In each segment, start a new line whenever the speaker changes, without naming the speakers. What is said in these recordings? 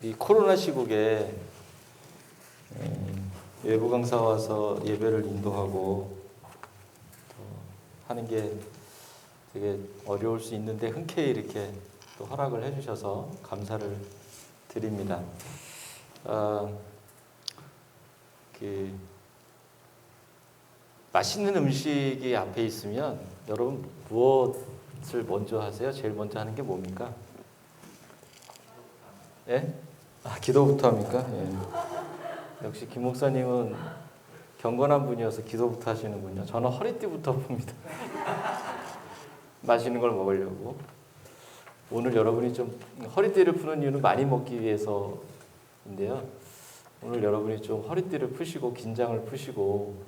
이 코로나 시국에 외부 강사 와서 예배를 인도하고 하는 게 되게 어려울 수 있는데 흔쾌히 이렇게 또 허락을 해주셔서 감사를 드립니다. 맛있는 음식이 앞에 있으면 여러분 무엇을 먼저 하세요? 제일 먼저 하는 게 뭡니까? 예? 기도부터 합니까? 예. 역시 김 목사님은 경건한 분이어서 기도부터 하시는군요. 저는 허리띠부터 봅니다. 맛있는 걸 먹으려고. 오늘 여러분이 좀 허리띠를 푸는 이유는 많이 먹기 위해서인데요. 오늘 여러분이 좀 허리띠를 푸시고 긴장을 푸시고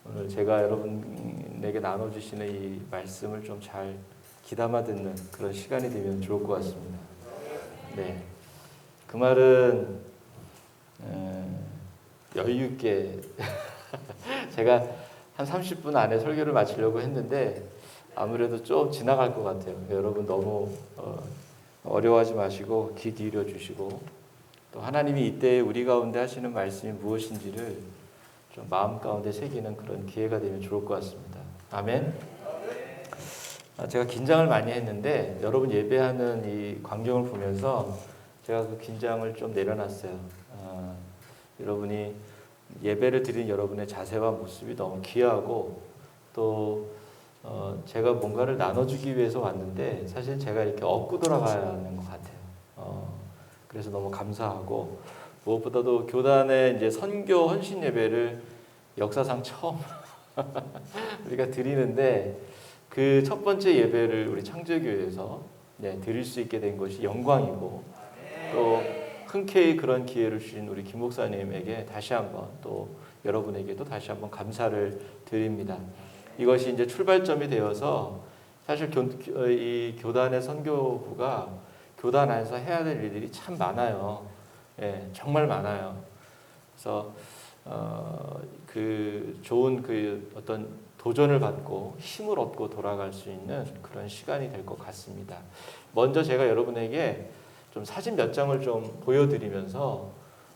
오늘 제가 여러분에게 나눠주시는 이 말씀을 좀 잘 귀담아 듣는 그런 시간이 되면 좋을 것 같습니다. 네, 그 말은 여유 있게 제가 한 30분 안에 설교를 마치려고 했는데 아무래도 좀 지나갈 것 같아요. 여러분 너무 어려워하지 마시고 귀 기울여 주시고 또 하나님이 이때 우리 가운데 하시는 말씀이 무엇인지를 좀 마음 가운데 새기는 그런 기회가 되면 좋을 것 같습니다. 아멘. 제가 긴장을 많이 했는데 여러분 예배하는 이 광경을 보면서 제가 그 긴장을 좀 내려놨어요. 여러분이 예배를 드리는 여러분의 자세와 모습이 너무 귀하고 또 제가 뭔가를 나눠주기 위해서 왔는데 사실 제가 이렇게 업고 돌아가는 것 같아요. 그래서 너무 감사하고 무엇보다도 교단의 이제 선교 헌신 예배를 역사상 처음 우리가 드리는데 그 첫 번째 예배를 우리 창조교회에서 드릴 수 있게 된 것이 영광이고 또 흔쾌히 그런 기회를 주신 우리 김 목사님에게 다시 한번 또 여러분에게도 다시 한번 감사를 드립니다. 이것이 이제 출발점이 되어서 사실 이 교단의 선교부가 교단 안에서 해야 될 일들이 참 많아요. 정말 많아요. 그래서 그 좋은 그 어떤 도전을 받고 힘을 얻고 돌아갈 수 있는 그런 시간이 될 것 같습니다. 먼저 제가 여러분에게 좀 사진 몇 장을 좀 보여드리면서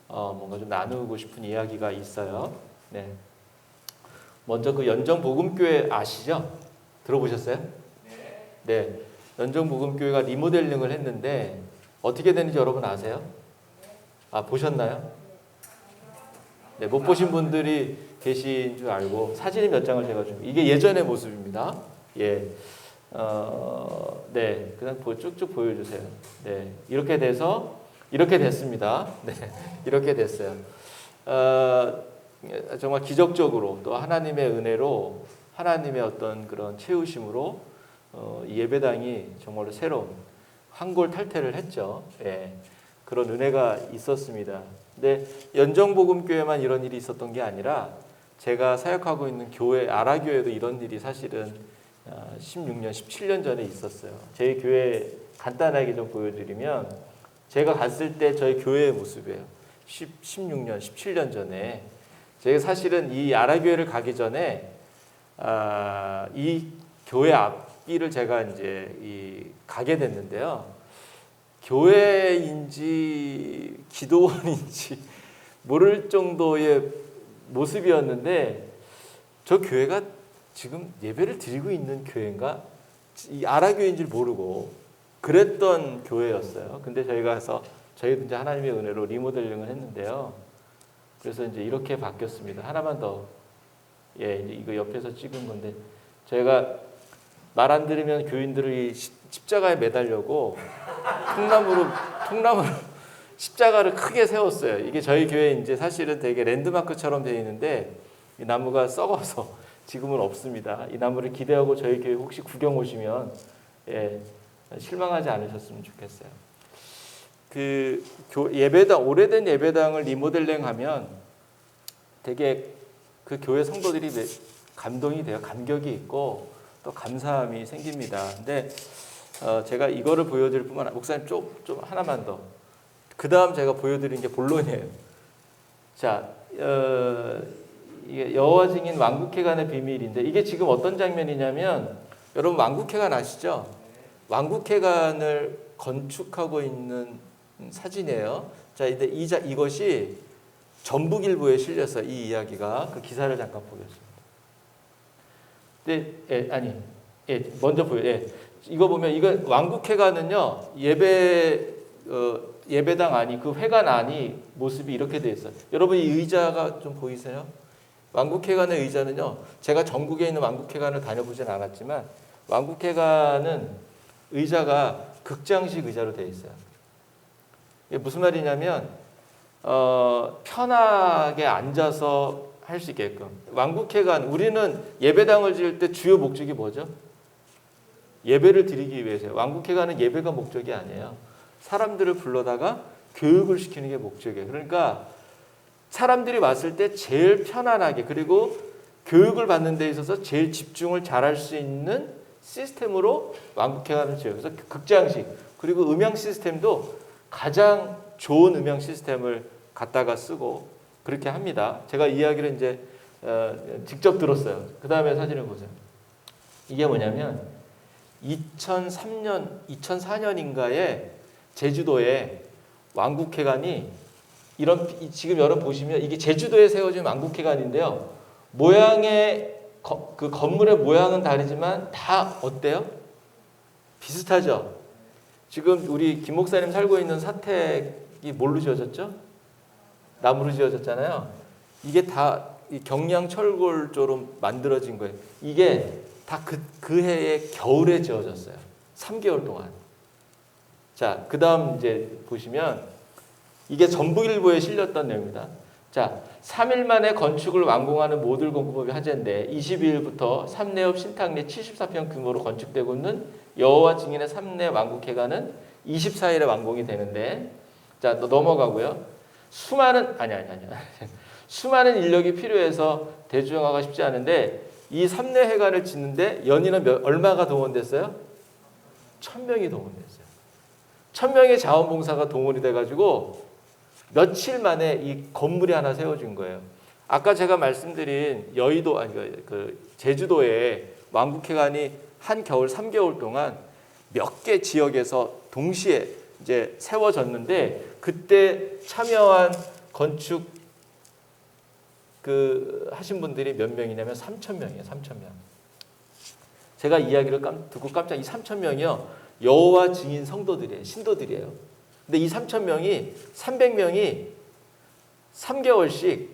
뭔가 좀 나누고 싶은 이야기가 있어요. 네. 먼저 그 연정복음교회 아시죠? 들어보셨어요? 네. 연정복음교회가 리모델링을 했는데 어떻게 되는지 여러분 아세요? 보셨나요? 네, 못 보신 분들이 계신 줄 알고 사진이 몇 장을 제가 좀 이게 예전의 모습입니다. 예. 네. 그냥 쭉쭉 보여주세요. 네. 이렇게 돼서 이렇게 됐습니다. 네. 이렇게 됐어요. 정말 기적적으로 또 하나님의 은혜로 하나님의 어떤 그런 채우심으로 이 예배당이 정말로 새로운 환골탈태를 했죠. 예. 그런 은혜가 있었습니다. 근데 연정복음교회만 이런 일이 있었던 게 아니라 제가 사역하고 있는 교회 아라교회도 이런 일이 사실은 16년, 17년 전에 있었어요. 저희 교회 간단하게 좀 보여드리면 제가 갔을 때 저희 교회의 모습이에요. 16년, 17년 전에 제가 사실은 이 아라교회를 가기 전에 이 교회 앞길을 제가 이제 가게 됐는데요. 교회인지 기도원인지 모를 정도의 모습이었는데 저 교회가 지금 예배를 드리고 있는 교회인가? 이 아라교회인지 모르고 그랬던 교회였어요. 근데 저희가 가서 저희도 이제 하나님의 은혜로 리모델링을 했는데요. 그래서 이제 이렇게 바뀌었습니다. 하나만 더. 이제 이거 옆에서 찍은 건데 저희가 말 안 들으면 교인들을 이 십자가에 매달려고 통나무로 십자가를 크게 세웠어요. 이게 저희 교회 이제 사실은 되게 랜드마크처럼 되어 있는데 이 나무가 썩어서 지금은 없습니다. 이 나무를 기대하고 저희 교회 혹시 구경 오시면 실망하지 않으셨으면 좋겠어요. 그 예배당 오래된 예배당을 리모델링하면 되게 그 교회 성도들이 감동이 돼요. 감격이 있고 또 감사함이 생깁니다. 근데 제가 이거를 보여드릴 뿐만 아니라 목사님 좀 하나만 더. 그 다음 제가 보여드린 게 본론이에요. 자, 이게 여호와 증인 왕국회관의 비밀인데 이게 지금 어떤 장면이냐면 여러분 왕국회관 아시죠? 왕국회관을 건축하고 있는 사진이에요. 자, 근데 이것이 전북일보에 실렸어요. 이 이야기가. 그 기사를 잠깐 보겠습니다. 네, 먼저 보여. 이거 보면 이거 왕국회관은요 예배당 안이 그 회관 안이 모습이 이렇게 돼 있어요. 여러분 이 의자가 좀 보이세요? 왕국회관의 의자는요, 제가 전국에 있는 왕국회관을 다녀보진 않았지만 왕국회관은 의자가 극장식 의자로 되어 있어요. 이게 무슨 말이냐면 편하게 앉아서 할 수 있게끔. 왕국회관, 우리는 예배당을 지을 때 주요 목적이 뭐죠? 예배를 드리기 위해서요. 왕국회관은 예배가 목적이 아니에요. 사람들을 불러다가 교육을 시키는 게 목적이에요. 그러니까 사람들이 왔을 때 제일 편안하게, 그리고 교육을 받는 데 있어서 제일 집중을 잘할 수 있는 시스템으로 왕국회관을 지어요. 그래서 극장식, 그리고 음향 시스템도 가장 좋은 음향 시스템을 갖다가 쓰고 그렇게 합니다. 제가 이야기를 이제 직접 들었어요. 그 다음에 사진을 보세요. 이게 뭐냐면 2003년, 2004년인가에 제주도에 왕국회관이 지금 여러분 보시면 이게 제주도에 세워진 왕국회관인데요. 모양의 그 건물의 모양은 다르지만 다 어때요? 비슷하죠? 지금 우리 김 목사님 살고 있는 사택이 뭘로 지어졌죠? 나무로 지어졌잖아요. 이게 다 경량 철골조로 만들어진 거예요. 이게 다 그 해의 겨울에 지어졌어요. 3개월 동안. 자, 그 다음 이제 보시면 이게 전북일보에 실렸던 내용입니다. 자, 3일 만에 건축을 완공하는 모듈 공급업이 화제인데 22일부터 삼내읍 신탁리 74평 규모로 건축되고 있는 여호와 증인의 3내 왕국회관은 24일에 완공이 되는데, 자, 또 넘어가고요. 수많은 인력이 필요해서 대중화가 쉽지 않은데 이 3내 회관을 짓는데 연인은 얼마가 동원됐어요? 1000명이 동원됐어요. 1000명의 자원봉사가 동원이 돼가지고 며칠 만에 이 건물이 하나 세워진 거예요. 아까 제가 말씀드린 제주도에 왕국회관이 한 겨울 3개월 동안 몇 개 지역에서 동시에 이제 세워졌는데 그때 참여한 건축 하신 분들이 몇 명이냐면 3,000명이에요. 3,000명. 제가 이야기를 듣고 깜짝, 이 3,000명이요 여호와 증인 성도들이에요. 신도들이에요. 근데 이 3,000명이 300명이 3개월씩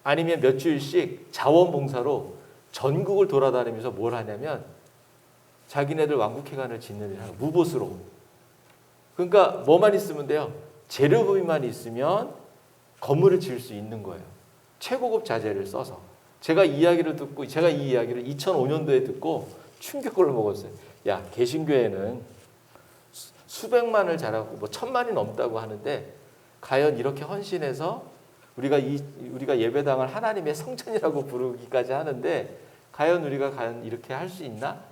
아니면 몇 주일씩 자원봉사로 전국을 돌아다니면서 뭘 하냐면 자기네들 왕국회관을 짓는 일을 하고 무보수로. 그러니까 뭐만 있으면 돼요? 재료비만 있으면 건물을 지을 수 있는 거예요. 최고급 자재를 써서. 제가 이 이야기를 2005년도에 듣고 충격을 먹었어요. 야, 개신교회는 수백만을 잘하고 뭐 1000만이 넘다고 하는데 과연 이렇게 헌신해서 우리가 예배당을 하나님의 성전이라고 부르기까지 하는데 우리가 이렇게 할 수 있나?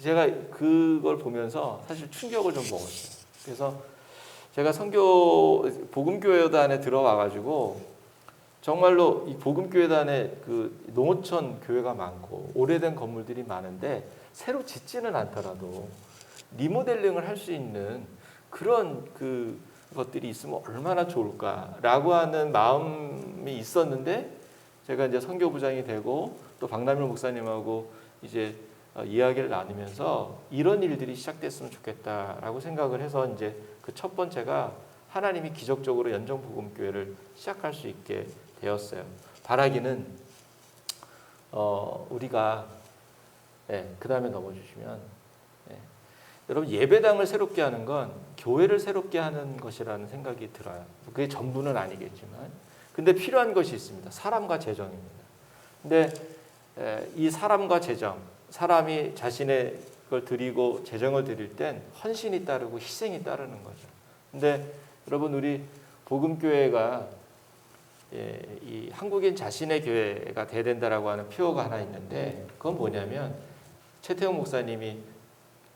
제가 그걸 보면서 사실 충격을 좀 먹었어요. 그래서 제가 복음교회단에 들어와가지고 정말로 이 복음교회단에 농어촌 교회가 많고 오래된 건물들이 많은데 새로 짓지는 않더라도 리모델링을 할 수 있는 그런 것들이 있으면 얼마나 좋을까라고 하는 마음이 있었는데 제가 이제 선교부장이 되고 또 박남일 목사님하고 이제 이야기를 나누면서 이런 일들이 시작됐으면 좋겠다라고 생각을 해서 이제 그 첫 번째가 하나님이 기적적으로 연정복음교회를 시작할 수 있게 되었어요. 바라기는 우리가 그 다음에 넘어주시면 여러분 예배당을 새롭게 하는 건 교회를 새롭게 하는 것이라는 생각이 들어요. 그게 전부는 아니겠지만 근데 필요한 것이 있습니다. 사람과 재정입니다. 근데 이 사람과 재정, 사람이 자신의 걸 드리고 재정을 드릴 땐 헌신이 따르고 희생이 따르는 거죠. 근데 여러분 우리 복음교회가 이 한국인 자신의 교회가 돼야 된다라고 하는 표어가 하나 있는데 그건 뭐냐면 최태용 목사님이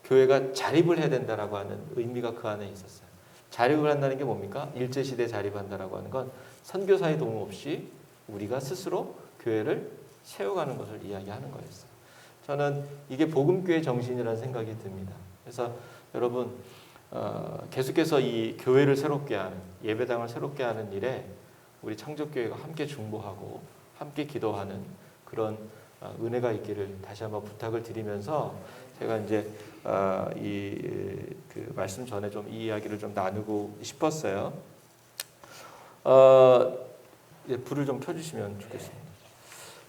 교회가 자립을 해야 된다라고 하는 의미가 그 안에 있었어요. 자립을 한다는 게 뭡니까? 일제시대에 자립한다라고 하는 건 선교사의 도움 없이 우리가 스스로 교회를 세워가는 것을 이야기하는 거였어요. 저는 이게 복음교회 정신이라는 생각이 듭니다. 그래서 여러분 계속해서 이 교회를 새롭게 하는, 예배당을 새롭게 하는 일에 우리 창조교회가 함께 중보하고 함께 기도하는 그런 은혜가 있기를 다시 한번 부탁을 드리면서 제가 이제 그 말씀 전에 좀 이 이야기를 좀 나누고 싶었어요. 불을 좀 켜주시면 좋겠습니다.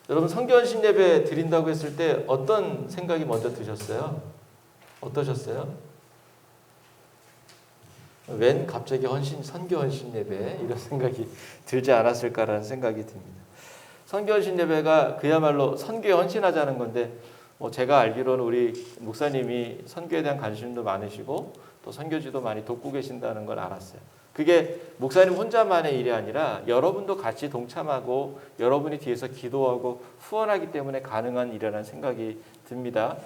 여러분 성교헌신 예배 드린다고 했을 때 어떤 생각이 먼저 드셨어요? 어떠셨어요? 웬 갑자기 선교 헌신 예배 이런 생각이 들지 않았을까라는 생각이 듭니다. 선교 헌신 예배가 그야말로 선교에 헌신하자는 건데 제가 알기로는 우리 목사님이 선교에 대한 관심도 많으시고 또 선교지도 많이 돕고 계신다는 걸 알았어요. 그게 목사님 혼자만의 일이 아니라 여러분도 같이 동참하고 여러분이 뒤에서 기도하고 후원하기 때문에 가능한 일이라는 생각이 듭니다.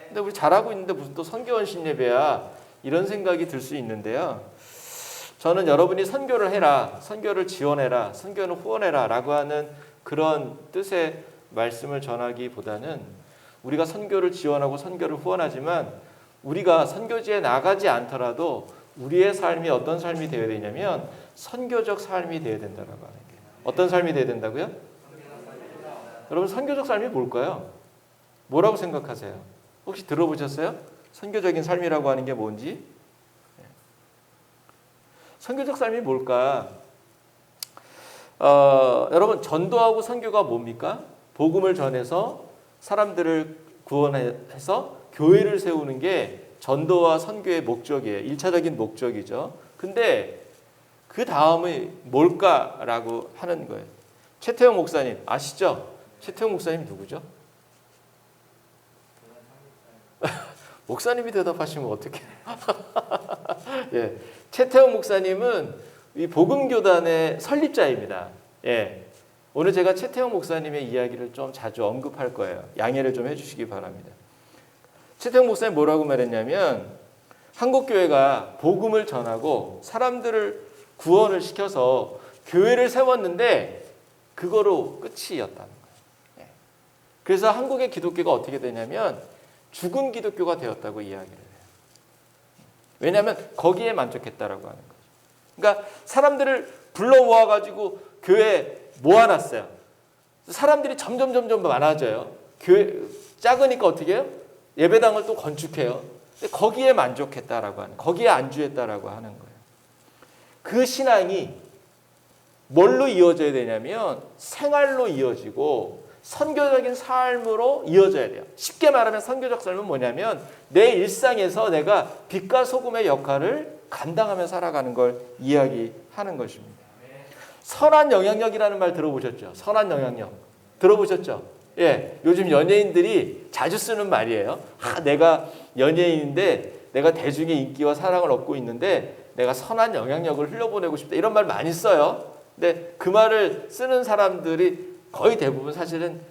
근데 우리 잘하고 있는데 무슨 또 선교 헌신 예배야 이런 생각이 들 수 있는데요. 저는 여러분이 선교를 해라, 선교를 지원해라, 선교는 후원해라 라고 하는 그런 뜻의 말씀을 전하기보다는 우리가 선교를 지원하고 선교를 후원하지만 우리가 선교지에 나가지 않더라도 우리의 삶이 어떤 삶이 되어야 되냐면 선교적 삶이 되어야 된다고 하는 게. 어떤 삶이 되어야 된다고요? 여러분 선교적 삶이 뭘까요? 뭐라고 생각하세요? 혹시 들어보셨어요? 선교적인 삶이라고 하는 게 뭔지? 선교적 삶이 뭘까? 여러분 전도하고 선교가 뭡니까? 복음을 전해서 사람들을 구원해서 교회를 세우는 게 전도와 선교의 목적이에요. 1차적인 목적이죠. 근데 그 다음이 뭘까라고 하는 거예요. 최태형 목사님 아시죠? 최태형 목사님 누구죠? 목사님이 대답하시면 어떡해. 예, 최태형 목사님은 이 복음교단의 설립자입니다. 예, 오늘 제가 최태형 목사님의 이야기를 좀 자주 언급할 거예요. 양해를 좀 해주시기 바랍니다. 최태형 목사님 뭐라고 말했냐면 한국교회가 복음을 전하고 사람들을 구원을 시켜서 교회를 세웠는데 그거로 끝이었다는 거예요. 예. 그래서 한국의 기독교가 어떻게 되냐면 죽은 기독교가 되었다고 이야기를 해요. 왜냐하면 거기에 만족했다라고 하는 거죠. 그러니까 사람들을 불러 모아가지고 교회에 모아놨어요. 사람들이 점점 많아져요. 교회 작으니까 어떻게 해요? 예배당을 또 건축해요. 근데 거기에 만족했다라고 하는, 거기에 안주했다라고 하는 거예요. 그 신앙이 뭘로 이어져야 되냐면 생활로 이어지고 선교적인 삶으로 이어져야 돼요. 쉽게 말하면 선교적 삶은 뭐냐면 내 일상에서 내가 빛과 소금의 역할을 감당하며 살아가는 걸 이야기하는 것입니다. 선한 영향력이라는 말 들어보셨죠? 선한 영향력 들어보셨죠? 예, 요즘 연예인들이 자주 쓰는 말이에요. 내가 연예인인데 내가 대중의 인기와 사랑을 얻고 있는데 내가 선한 영향력을 흘려보내고 싶다. 이런 말 많이 써요. 근데 그 말을 쓰는 사람들이 거의 대부분 사실은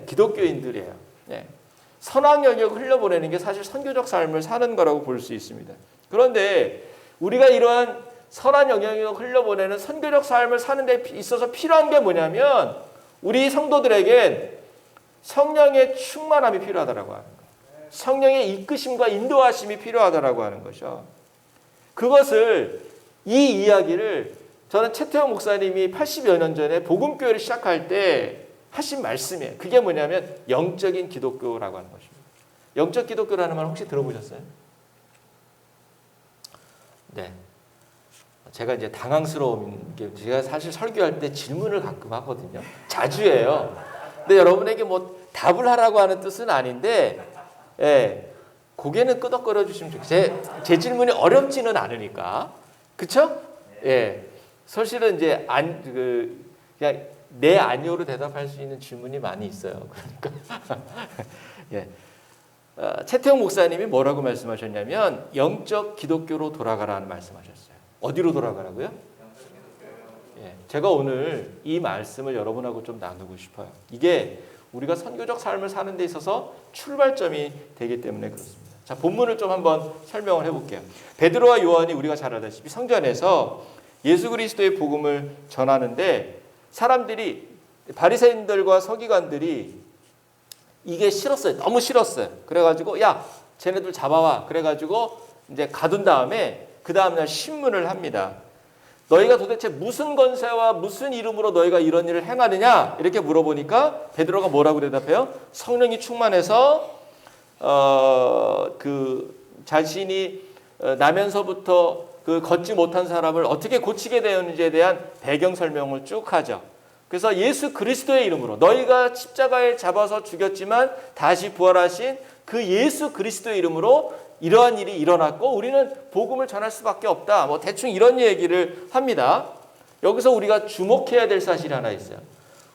기독교인들이에요. 예. 선한 영향력을 흘려보내는 게 사실 선교적 삶을 사는 거라고 볼 수 있습니다. 그런데 우리가 이러한 선한 영향력을 흘려보내는 선교적 삶을 사는 데 있어서 필요한 게 뭐냐면 우리 성도들에겐 성령의 충만함이 필요하다라고 하는 거예요. 성령의 이끄심과 인도하심이 필요하다라고 하는 거죠. 그것을 이 이야기를 저는 최태형 목사님이 80여 년 전에 복음교회를 시작할 때 하신 말씀이에요. 그게 뭐냐면 영적인 기독교라고 하는 것입니다. 영적 기독교라는 말 혹시 들어보셨어요? 네. 제가 이제 당황스러운 게 제가 사실 설교할 때 질문을 가끔 하거든요. 자주 해요. 근데 여러분에게 뭐 답을 하라고 하는 뜻은 아닌데, 예, 고개는 끄덕거려 주시면 좋겠어요. 제 질문이 어렵지는 않으니까, 그렇죠? 예, 사실은 이제 그냥 네 아니오로 대답할 수 있는 질문이 많이 있어요. 그러니까 예, 최태형 목사님이 뭐라고 말씀하셨냐면 영적 기독교로 돌아가라는 말씀하셨어요. 어디로 돌아가라고요? 예, 제가 오늘 이 말씀을 여러분하고 좀 나누고 싶어요. 이게 우리가 선교적 삶을 사는 데 있어서 출발점이 되기 때문에 그렇습니다. 자, 본문을 좀 한번 설명을 해볼게요. 베드로와 요한이 우리가 잘 알다시피 성전에서 예수 그리스도의 복음을 전하는데 사람들이 바리새인들과 서기관들이 이게 싫었어요. 너무 싫었어요. 그래가지고 야 쟤네들 잡아와. 그래가지고 이제 가둔 다음에 그 다음날 신문을 합니다. 너희가 도대체 무슨 권세와 무슨 이름으로 너희가 이런 일을 행하느냐 이렇게 물어보니까 베드로가 뭐라고 대답해요? 성령이 충만해서 자신이 나면서부터 그 걷지 못한 사람을 어떻게 고치게 되었는지에 대한 배경 설명을 쭉 하죠. 그래서 예수 그리스도의 이름으로 너희가 십자가에 잡아서 죽였지만 다시 부활하신 그 예수 그리스도의 이름으로 이러한 일이 일어났고 우리는 복음을 전할 수밖에 없다. 뭐 대충 이런 얘기를 합니다. 여기서 우리가 주목해야 될 사실이 하나 있어요.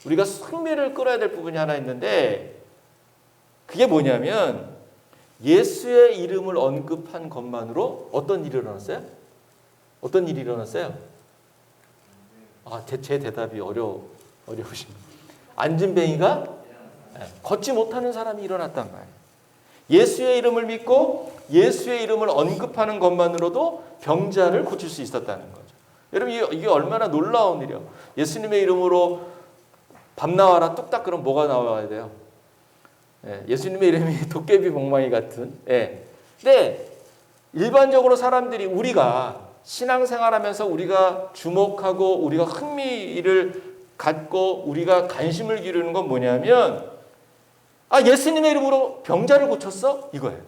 우리가 흥미를 끌어야 될 부분이 하나 있는데 그게 뭐냐면 예수의 이름을 언급한 것만으로 어떤 일이 일어났어요? 어떤 일이 일어났어요? 제 대답이 어려우십니다. 안진뱅이가 걷지 못하는 사람이 일어났단 말이에요. 예수의 이름을 믿고 예수의 이름을 언급하는 것만으로도 병자를 고칠 수 있었다는 거죠. 여러분 이게 얼마나 놀라운 일이에요. 예수님의 이름으로 밥 나와라 뚝딱 그럼 뭐가 나와야 돼요? 예수님의 이름이 도깨비 멍멍이 같은. 근데 일반적으로 사람들이 우리가 신앙생활하면서 우리가 주목하고 우리가 흥미를 갖고 우리가 관심을 기르는 건 뭐냐면 예수님의 이름으로 병자를 고쳤어? 이거예요.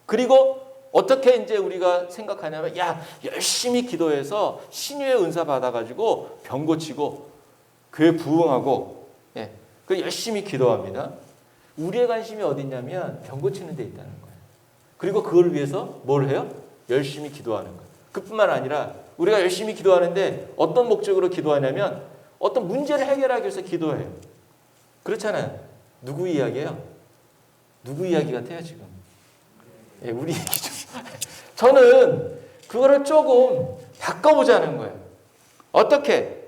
그리고 어떻게 이제 우리가 생각하냐면 열심히 기도해서 신유의 은사 받아가지고 병 고치고 교회 부흥하고 그 열심히 기도합니다. 우리의 관심이 어디 있냐면 병 고치는 데 있다는 거예요. 그리고 그걸 위해서 뭘 해요? 열심히 기도하는 거예요. 그뿐만 아니라 우리가 열심히 기도하는데 어떤 목적으로 기도하냐면 어떤 문제를 해결하기 위해서 기도해요. 그렇잖아요. 누구 이야기예요? 누구 이야기 같아요 지금? 우리 얘기죠. 저는 그거를 조금 바꿔보자는 거예요. 어떻게?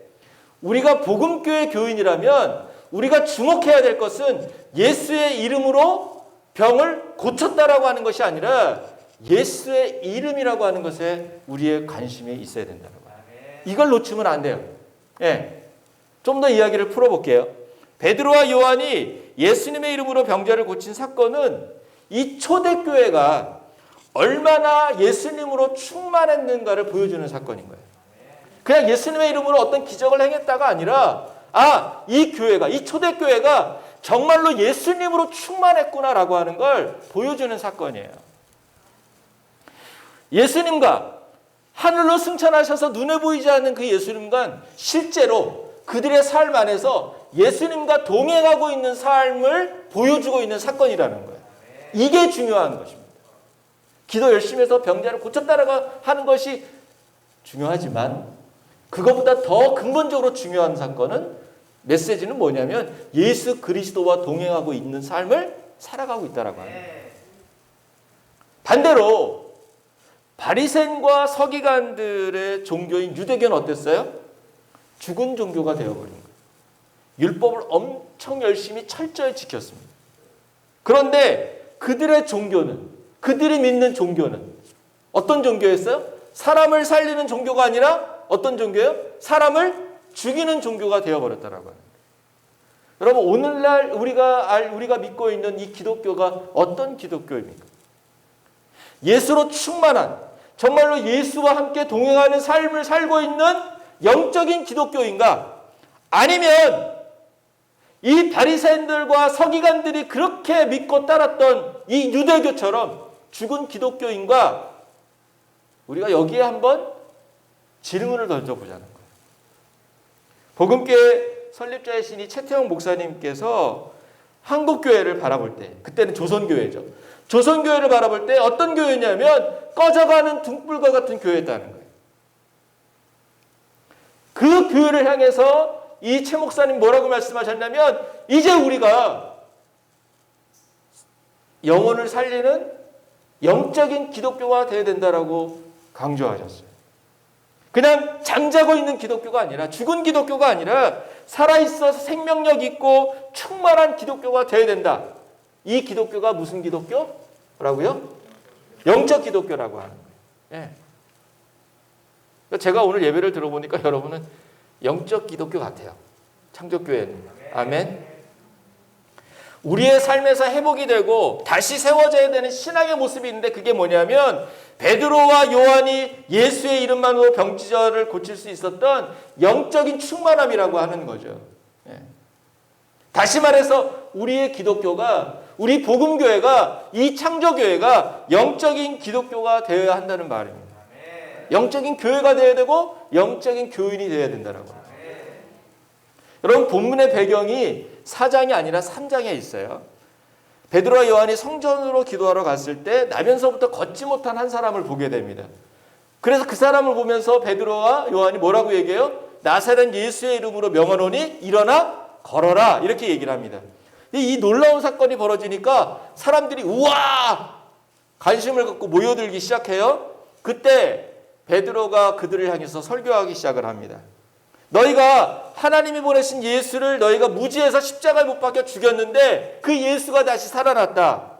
우리가 복음교회 교인이라면 우리가 주목해야 될 것은 예수의 이름으로 병을 고쳤다라고 하는 것이 아니라 예수의 이름이라고 하는 것에 우리의 관심이 있어야 된다는 거예요. 이걸 놓치면 안 돼요. 좀 더 이야기를 풀어볼게요. 베드로와 요한이 예수님의 이름으로 병자를 고친 사건은 이 초대교회가 얼마나 예수님으로 충만했는가를 보여주는 사건인 거예요. 그냥 예수님의 이름으로 어떤 기적을 행했다가 아니라 이 교회가, 이 초대교회가 정말로 예수님으로 충만했구나라고 하는 걸 보여주는 사건이에요. 예수님과 하늘로 승천하셔서 눈에 보이지 않는 그 예수님과 실제로 그들의 삶 안에서 예수님과 동행하고 있는 삶을 보여주고 있는 사건이라는 거예요. 이게 중요한 것입니다. 기도 열심히 해서 병자를 고쳤다라고 하는 것이 중요하지만 그것보다 더 근본적으로 중요한 사건은 메시지는 뭐냐면 예수 그리스도와 동행하고 있는 삶을 살아가고 있다라고 하는 거예요. 반대로 바리새인과 서기관들의 종교인 유대교는 어땠어요? 죽은 종교가 되어버린 거예요. 율법을 엄청 열심히 철저히 지켰습니다. 그런데 그들의 종교는, 그들이 믿는 종교는 어떤 종교였어요? 사람을 살리는 종교가 아니라 어떤 종교예요? 사람을 죽이는 종교가 되어버렸다라고 하는 거예요. 여러분 오늘날 우리가 믿고 있는 이 기독교가 어떤 기독교입니까? 예수로 충만한 정말로 예수와 함께 동행하는 삶을 살고 있는 영적인 기독교인가? 아니면 이 바리새인들과 서기관들이 그렇게 믿고 따랐던 이 유대교처럼 죽은 기독교인가? 우리가 여기에 한번 질문을 던져보자는 거예요. 복음교회 설립자이신 이 최태형 목사님께서 한국교회를 바라볼 때, 그때는 조선교회죠. 조선교회를 바라볼 때 어떤 교회냐면 꺼져가는 등불과 같은 교회였다는 거예요. 그 교회를 향해서 이 최 목사님 뭐라고 말씀하셨냐면 이제 우리가 영혼을 살리는 영적인 기독교가 되어야 된다라고 강조하셨어요. 그냥 잠자고 있는 기독교가 아니라 죽은 기독교가 아니라 살아있어서 생명력 있고 충만한 기독교가 되어야 된다. 이 기독교가 무슨 기독교라고요? 영적 기독교라고 하는 거예요. 제가 오늘 예배를 들어보니까 여러분은 영적 기독교 같아요. 창조교회는. 아멘. 우리의 삶에서 회복이 되고 다시 세워져야 되는 신앙의 모습이 있는데 그게 뭐냐면 베드로와 요한이 예수의 이름만으로 병지절을 고칠 수 있었던 영적인 충만함이라고 하는 거죠. 다시 말해서 우리의 기독교가, 우리 복음교회가, 이 창조교회가 영적인 기독교가 되어야 한다는 말입니다. 영적인 교회가 되어야 되고 영적인 교인이 되어야 된다는 거예요. 여러분, 본문의 배경이 4장이 아니라 3장에 있어요. 베드로와 요한이 성전으로 기도하러 갔을 때 나면서부터 걷지 못한 한 사람을 보게 됩니다. 그래서 그 사람을 보면서 베드로와 요한이 뭐라고 얘기해요? 나사렛 예수의 이름으로 명하노니 일어나 걸어라, 이렇게 얘기를 합니다. 이 놀라운 사건이 벌어지니까 사람들이 우와! 관심을 갖고 모여들기 시작해요. 그때 베드로가 그들을 향해서 설교하기 시작을 합니다. 너희가 하나님이 보내신 예수를 너희가 무지해서 십자가에 못 박혀 죽였는데 그 예수가 다시 살아났다.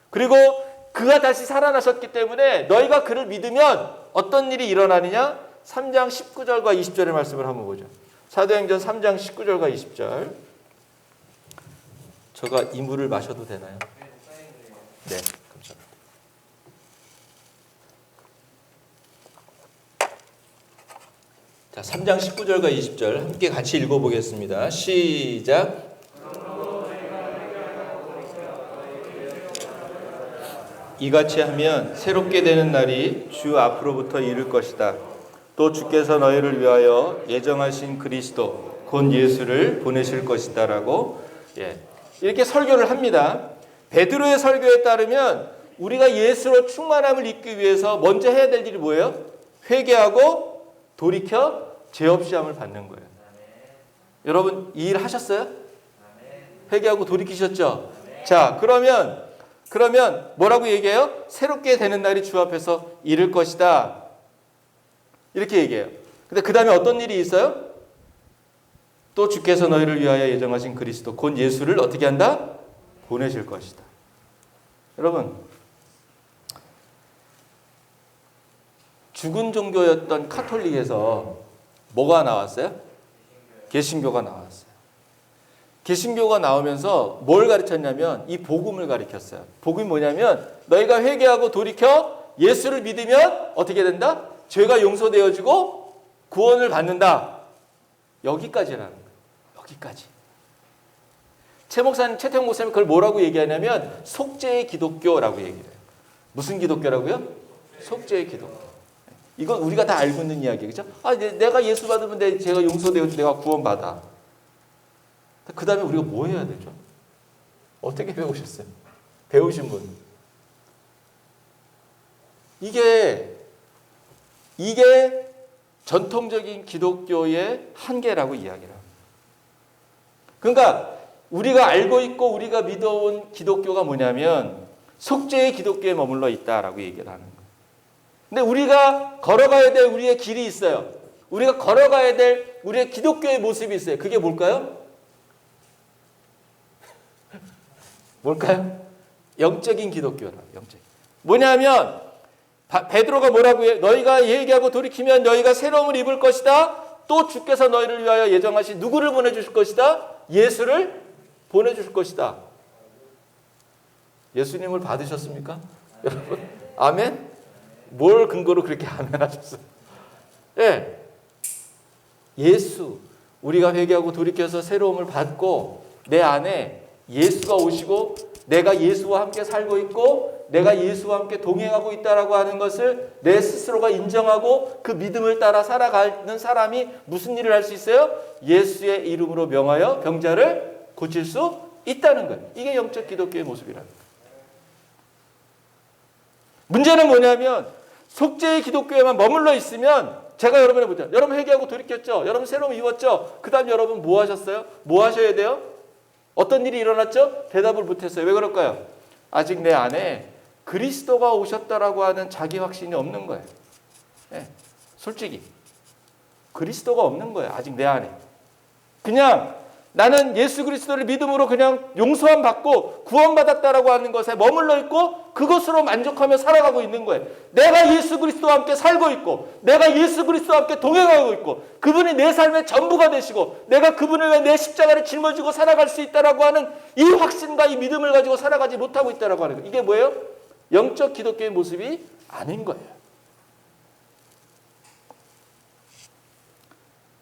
그리고 그가 다시 살아나셨기 때문에 너희가 그를 믿으면 어떤 일이 일어나느냐? 3장 19절과 20절의 말씀을 한번 보죠. 사도행전 3장 19절과 20절. 제가 이 물을 마셔도 되나요? 네, 감사합니다. 자, 3장 19절과 20절 함께 같이 읽어보겠습니다. 시작. 이같이 하면 새롭게 되는 날이 주 앞으로부터 이를 것이다. 또 주께서 너희를 위하여 예정하신 그리스도 곧 예수를 보내실 것이다 라고 이렇게 설교를 합니다. 베드로의 설교에 따르면 우리가 예수로 충만함을 입기 위해서 먼저 해야 될 일이 뭐예요? 회개하고 돌이켜 죄 없이 함을 받는 거예요. 여러분 이 일 하셨어요? 회개하고 돌이키셨죠? 자, 그러면 뭐라고 얘기해요? 새롭게 되는 날이 주 앞에서 이를 것이다. 이렇게 얘기해요. 근데 그 다음에 어떤 일이 있어요? 또 주께서 너희를 위하여 예정하신 그리스도 곧 예수를 어떻게 한다? 보내실 것이다. 여러분, 죽은 종교였던 카톨릭에서 뭐가 나왔어요? 개신교가 나왔어요. 개신교가 나오면서 뭘 가르쳤냐면 이 복음을 가르쳤어요. 복음이 뭐냐면 너희가 회개하고 돌이켜 예수를 믿으면 어떻게 된다? 죄가 용서되어지고 구원을 받는다. 여기까지라는 거예요. 여기까지. 최태용 목사님 그걸 뭐라고 얘기하냐면 속죄의 기독교라고 얘기해요. 무슨 기독교라고요? 속죄의 기독교. 이건 우리가 다 알고 있는 이야기예요. 그렇죠? 내가 예수 받으면 내 죄가 용서되어지고 내가 구원받아. 그 다음에 우리가 뭐 해야 되죠? 어떻게 배우셨어요? 배우신 분. 이게 전통적인 기독교의 한계라고 이야기를 합니다. 그러니까 우리가 알고 있고 우리가 믿어온 기독교가 뭐냐면 속죄의 기독교에 머물러 있다라고 얘기를 하는 거예요. 근데 우리가 걸어가야 될 우리의 길이 있어요. 우리가 걸어가야 될 우리의 기독교의 모습이 있어요. 그게 뭘까요? 뭘까요? 영적인 기독교라. 영적인. 뭐냐면 베드로가 뭐라고 해요? 너희가 얘기하고 돌이키면 너희가 새로움을 입을 것이다. 또 주께서 너희를 위하여 예정하신 누구를 보내주실 것이다? 예수를 보내주실 것이다. 예수님을 받으셨습니까? 여러분, 아멘? 뭘 근거로 그렇게 아멘 하셨어요? 예. 예수, 우리가 회개하고 돌이켜서 새로움을 받고 내 안에 예수가 오시고 내가 예수와 함께 살고 있고 내가 예수와 함께 동행하고 있다라고 하는 것을 내 스스로가 인정하고 그 믿음을 따라 살아가는 사람이 무슨 일을 할 수 있어요? 예수의 이름으로 명하여 병자를 고칠 수 있다는 거예요. 이게 영적 기독교의 모습이라는 거예요. 문제는 뭐냐면 속죄의 기독교에만 머물러 있으면 제가 여러분의 보자. 여러분 회개하고 돌이켰죠? 여러분 새로움 입었죠? 그 다음 여러분 뭐 하셨어요? 뭐 하셔야 돼요? 어떤 일이 일어났죠? 대답을 못했어요. 왜 그럴까요? 아직 내 안에 그리스도가 오셨다라고 하는 자기 확신이 없는 거예요. 네, 솔직히 그리스도가 없는 거예요. 아직 내 안에. 그냥 나는 예수 그리스도를 믿음으로 그냥 용서함 받고 구원받았다라고 하는 것에 머물러 있고 그것으로 만족하며 살아가고 있는 거예요. 내가 예수 그리스도와 함께 살고 있고 내가 예수 그리스도와 함께 동행하고 있고 그분이 내 삶의 전부가 되시고 내가 그분을 위해 내 십자가를 짊어지고 살아갈 수 있다라고 하는 이 확신과 이 믿음을 가지고 살아가지 못하고 있다라고 하는 거예요. 이게 뭐예요? 영적 기독교의 모습이 아닌 거예요.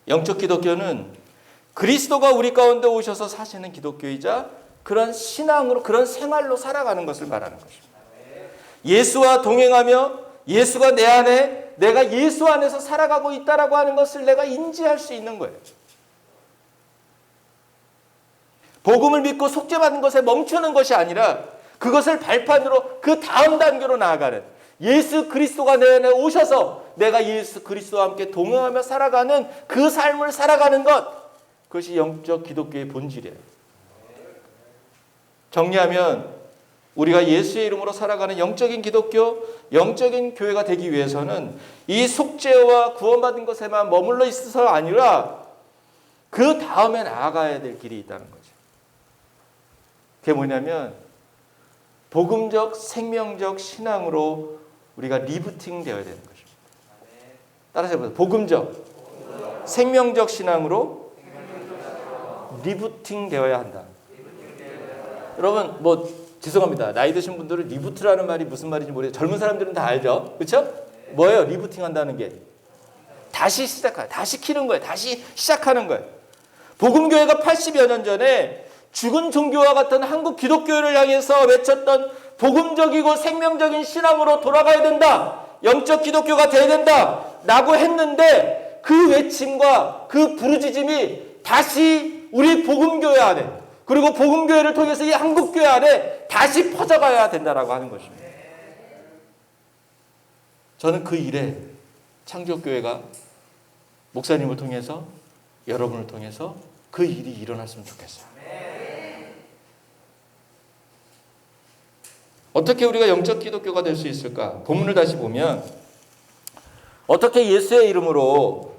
영적 기독교는 그리스도가 우리 가운데 오셔서 사시는 기독교이자 그런 신앙으로 그런 생활로 살아가는 것을 말하는 것입니다. 예수와 동행하며 예수가 내 안에 내가 예수 안에서 살아가고 있다라고 하는 것을 내가 인지할 수 있는 거예요. 복음을 믿고 속죄받은 것에 멈추는 것이 아니라 그것을 발판으로 그 다음 단계로 나아가는 예수 그리스도가 내 안에 오셔서 내가 예수 그리스도와 함께 동행하며 살아가는 그 삶을 살아가는 것, 그것이 영적 기독교의 본질이에요. 정리하면 우리가 예수의 이름으로 살아가는 영적인 기독교, 영적인 교회가 되기 위해서는 이 속죄와 구원받은 것에만 머물러 있어서 아니라 그 다음에 나아가야 될 길이 있다는 거죠. 그게 뭐냐면 복음적 생명적 신앙으로 우리가 리부팅 되어야 되는 것입니다. 따라서 해보세요. 복음적 생명적 신앙으로 리부팅 되어야 한다. 여러분 뭐 죄송합니다. 나이 드신 분들은 리부트라는 말이 무슨 말인지 모르겠어요. 젊은 사람들은 다 알죠. 그렇죠? 뭐예요? 리부팅 한다는 게 다시 시작하는, 다시 키는 거예요. 다시 시작하는 거예요. 복음교회가 80여 년 전에 죽은 종교와 같은 한국 기독교를 향해서 외쳤던 복음적이고 생명적인 신앙으로 돌아가야 된다. 영적 기독교가 돼야 된다. 라고 했는데 그 외침과 그 부르짖음이 다시 우리 복음교회 안에 그리고 복음교회를 통해서 이 한국교회 안에 다시 퍼져가야 된다라고 하는 것입니다. 저는 그 일에 창조교회가 목사님을 통해서 여러분을 통해서 그 일이 일어났으면 좋겠어요. 어떻게 우리가 영적 기독교가 될 수 있을까? 본문을 다시 보면 어떻게 예수의 이름으로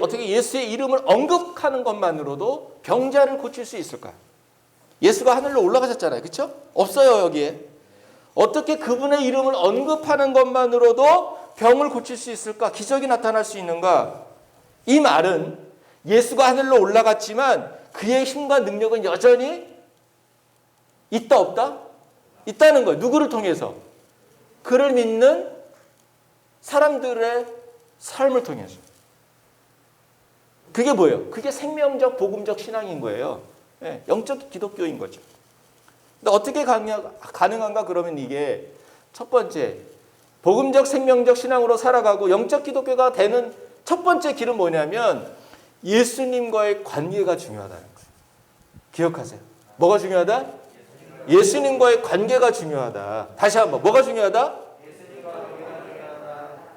어떻게 예수의 이름을 언급하는 것만으로도 병자를 고칠 수 있을까? 예수가 하늘로 올라가셨잖아요. 그렇죠? 없어요, 여기에. 어떻게 그분의 이름을 언급하는 것만으로도 병을 고칠 수 있을까? 기적이 나타날 수 있는가? 이 말은 예수가 하늘로 올라갔지만 그의 힘과 능력은 여전히 있다 없다? 있다는 거예요. 누구를 통해서? 그를 믿는 사람들의 삶을 통해서. 그게 뭐예요? 그게 생명적 복음적 신앙인 거예요. 네, 영적 기독교인 거죠. 근데 어떻게 가능한가? 그러면 이게 첫 번째 복음적 생명적 신앙으로 살아가고 영적 기독교가 되는 첫 번째 길은 뭐냐면 예수님과의 관계가 중요하다는 거예요. 기억하세요. 뭐가 중요하다? 예수님과의 관계가 중요하다. 다시 한번 뭐가 중요하다?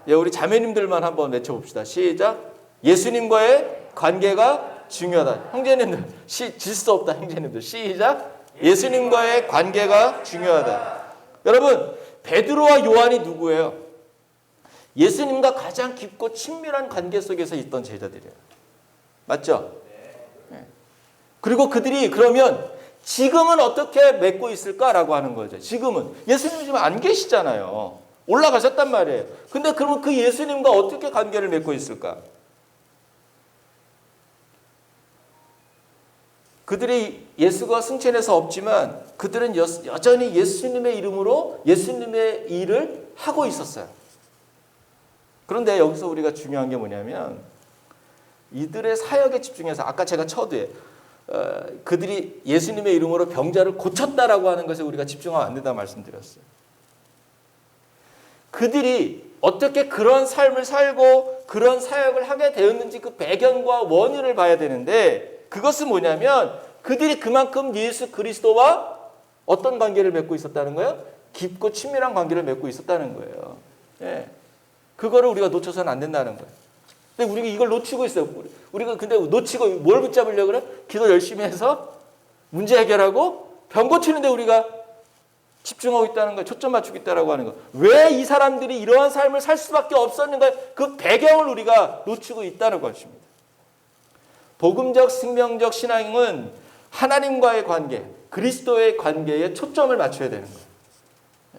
예, 우리 자매님들만 한번 외쳐봅시다. 시작. 예수님과의 관계가 중요하다. 형제님들 질 수 없다. 형제님들 시작. 예수님과의 관계가 중요하다. 여러분 베드로와 요한이 누구예요? 예수님과 가장 깊고 친밀한 관계 속에서 있던 제자들이에요. 맞죠? 네. 그리고 그들이 그러면 지금은 어떻게 맺고 있을까라고 하는 거죠. 지금은 예수님 지금 안 계시잖아요. 올라가셨단 말이에요. 근데 그러면 그 예수님과 어떻게 관계를 맺고 있을까? 그들이 예수가 승천해서 없지만 그들은 여전히 예수님의 이름으로 예수님의 일을 하고 있었어요. 그런데 여기서 우리가 중요한 게 뭐냐면 이들의 사역에 집중해서 아까 제가 처두에 그들이 예수님의 이름으로 병자를 고쳤다라고 하는 것에 우리가 집중하면 안 된다고 말씀드렸어요. 그들이 어떻게 그런 삶을 살고 그런 사역을 하게 되었는지 그 배경과 원인을 봐야 되는데 그것은 뭐냐면 그들이 그만큼 예수 그리스도와 어떤 관계를 맺고 있었다는 거예요? 깊고 친밀한 관계를 맺고 있었다는 거예요. 예. 그거를 우리가 놓쳐서는 안 된다는 거예요. 근데 우리가 이걸 놓치고 있어요. 우리가 근데 놓치고 뭘 붙잡으려고 그래? 기도 열심히 해서 문제 해결하고 병 고치는데 우리가 집중하고 있다는 거예요. 초점 맞추고 있다라고 하는 거. 왜 이 사람들이 이러한 삶을 살 수밖에 없었는가? 그 배경을 우리가 놓치고 있다는 것입니다. 복음적 생명적 신앙은 하나님과의 관계, 그리스도의 관계에 초점을 맞춰야 되는 거예요.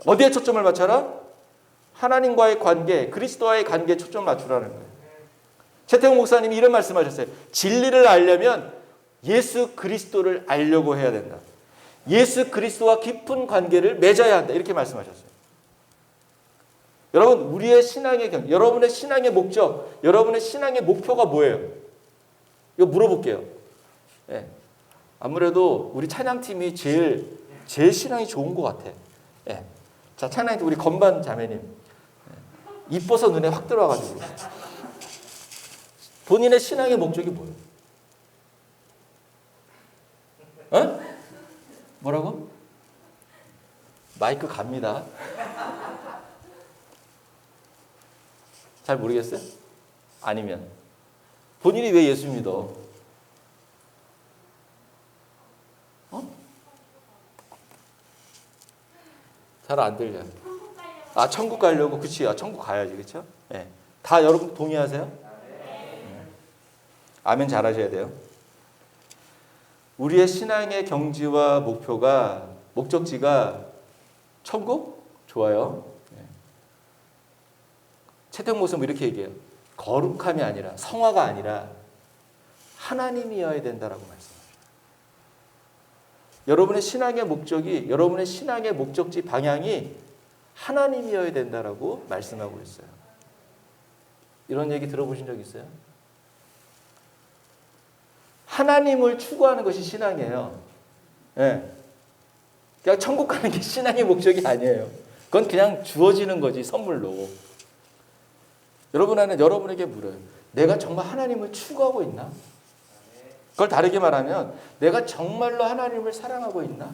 어디에 초점을 맞춰라? 하나님과의 관계, 그리스도와의 관계에 초점을 맞추라는 거예요. 최태웅 목사님이 이런 말씀하셨어요. 진리를 알려면 예수 그리스도를 알려고 해야 된다. 예수 그리스도와 깊은 관계를 맺어야 한다. 이렇게 말씀하셨어요. 여러분, 우리의 신앙의 경, 여러분의 신앙의 목적, 여러분의 신앙의 목표가 뭐예요? 이거 물어볼게요. 네. 아무래도 우리 찬양팀이 제일 신앙이 좋은 것 같아. 네. 자, 찬양팀 우리 건반 자매님. 네. 이뻐서 눈에 확 들어와가지고. 본인의 신앙의 목적이 뭐예요? 어? 뭐라고? 마이크 갑니다. 잘 모르겠어요? 아니면 본인이 왜 예수 믿어? 잘 안 들려요. 천국 가려고. 그치? 천국 가야지. 그쵸? 네. 다 여러분 동의하세요? 아멘 잘하셔야 돼요. 우리의 신앙의 경지와 목적지가 천국? 좋아요. 네. 채택 모습은 이렇게 얘기해요. 거룩함이 아니라, 성화가 아니라 하나님이어야 된다라고 말씀합니다. 여러분의 신앙의 목적이, 여러분의 신앙의 목적지 방향이 하나님이어야 된다라고 말씀하고 있어요. 이런 얘기 들어보신 적 있어요? 하나님을 추구하는 것이 신앙이에요. 네. 그냥 천국 가는 게 신앙의 목적이 아니에요. 그건 그냥 주어지는 거지, 선물로. 여러분에게 물어요. 내가 정말 하나님을 추구하고 있나? 그걸 다르게 말하면 내가 정말로 하나님을 사랑하고 있나?